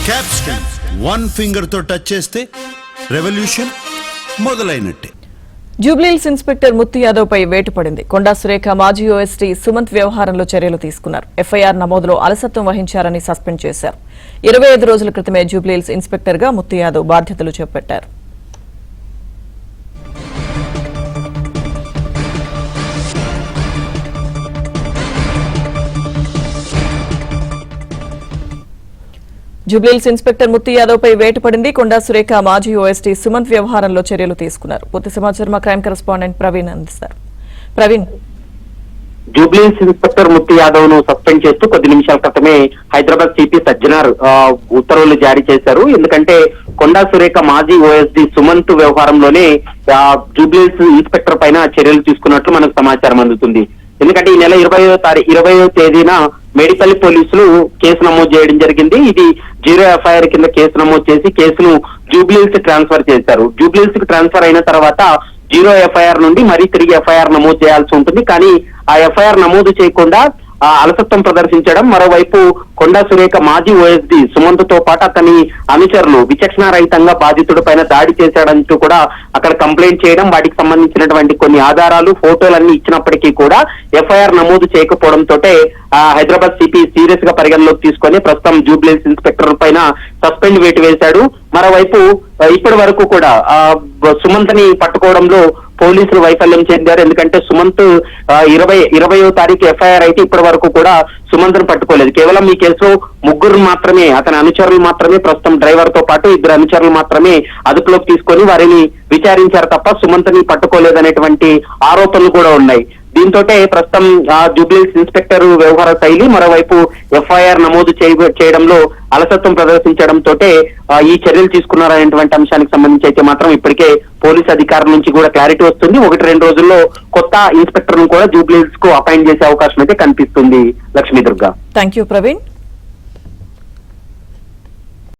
Capston one finger తో touch చేస్తే revolution మొదలైనట్టే. Jubilee Hills inspector Muthu Yadav పై వేటు పడింది. కొండా సురేఖ మాజీ ఓఎస్టీ సుమంత్ వ్యవహారంలో చర్యలు తీసుకున్నారు. ఎఫ్ఐఆర్ నమోదులో అలసత్వం వహించారని సస్పెండ్ చేశారు. 25 రోజుల క్రితమే జూబ్లీహిల్స్ ఇన్స్పెక్టర్ గా ముత్తు యాదవ్ బాధ్యతలు చేపట్టారు. జూబ్లీహిల్స్ ఇన్స్పెక్టర్ ముత్తు యాదవ్ పై వేటు పడింది. కొండా సురేఖ మాజీ ఓఎస్టీ సుమంత్ వ్యవహారంలో చర్యలు తీసుకున్నారు. పూర్తి సమాచారం మా క్రైమ్ కరెస్పాండెంట్ ప్రవీణ్ అందిస్తారు. ప్రవీణ్, జూబ్లీహిల్స్ ఇన్స్పెక్టర్ ముత్తు యాదవ్ ను సస్పెండ్ చేస్తూ కొద్ది నిమిషాల క్రితమే హైదరాబాద్ సిపి సజ్జనార్ ఉత్తర్వులు జారీ చేశారు. ఎందుకంటే కొండా సురేఖ మాజీ ఓఎస్డీ సుమంత్ వ్యవహారంలోనే జూబ్లీహిల్స్ ఇన్స్పెక్టర్ పైన చర్యలు తీసుకున్నట్లు మనకు సమాచారం అందుతుంది. ఎందుకంటే ఈ నెల 20వ తేదీన మేడిపల్లి పోలీసులు కేసు నమోదు చేయడం జరిగింది. ఇది 0 ఎఫ్ఐఆర్ కింద కేసు నమోదు చేసి కేసును జూబ్లీహిల్స్ ట్రాన్స్ఫర్ చేశారు. జూబ్లీహిల్స్ కి ట్రాన్స్ఫర్ అయిన తర్వాత 0 ఎఫ్ఐఆర్ నుండి మరీ తిరిగి ఎఫ్ఐఆర్ నమోదు చేయాల్సి ఉంటుంది. కానీ ఆ ఎఫ్ఐఆర్ నమోదు చేయకుండా అలసత్వం ప్రదర్శించడం, మరోవైపు కొండా సురేఖ మాజీ ఓఎస్డీ సుమంత్ తో పాటు అతని అనుచరులు విచక్షణారహితంగా బాధితుడి పైన దాడి చేశాడంటూ కూడా అక్కడ కంప్లైంట్ చేయడం, వాటికి సంబంధించినటువంటి కొన్ని ఆధారాలు ఫోటోలన్నీ ఇచ్చినప్పటికీ కూడా ఎఫ్ఐఆర్ నమోదు చేయకపోవడంతో హైదరాబాద్ సిపి సీరియస్ గా పరిగణలోకి తీసుకొని ప్రస్తుతం జూబ్లీహిల్స్ ఇన్స్పెక్టర్ పైన సస్పెండ్ వేటు వేశాడు. మరోవైపు ఇప్పటి వరకు కూడా సుమంత్ ని పట్టుకోవడంలో పోలీసులు వైఫల్యం చెందారు. ఎందుకంటే సుమంత్ 20వ తారీఖు ఎఫ్ఐఆర్ అయితే ఇప్పటి వరకు కూడా సుమంత్ ను పట్టుకోలేదు. కేవలం ఈ కేసులో ముగ్గురు మాత్రమే, అతని అనుచరులు మాత్రమే, ప్రస్తుతం డ్రైవర్ తో పాటు 2 అనుచరులు మాత్రమే అదుపులోకి తీసుకొని వారిని విచారించారు తప్ప సుమంత్ ని పట్టుకోలేదనేటువంటి ఆరోపణలు కూడా ఉన్నాయి. దీంతో ప్రస్తుతం జూబ్లీహిల్స్ ఇన్స్పెక్టర్ వ్యవహార శైలి, మరోవైపు ఎఫ్ఐఆర్ నమోదు చేయడంలో అలసత్వం ప్రదర్శించడంతో ఈ చర్యలు తీసుకున్నారనేటువంటి అంశానికి సంబంధించి అయితే మాత్రం ఇప్పటికే పోలీసు అధికారుల నుంచి కూడా క్లారిటీ వస్తుంది. 1-2 రోజుల్లో కొత్త ఇన్స్పెక్టర్ ను కూడా జూబ్లీహిల్స్ కు అపాయింట్ చేసే అవకాశం అయితే కనిపిస్తుంది. లక్ష్మీ దుర్గా. థాంక్యూ ప్రవీణ్.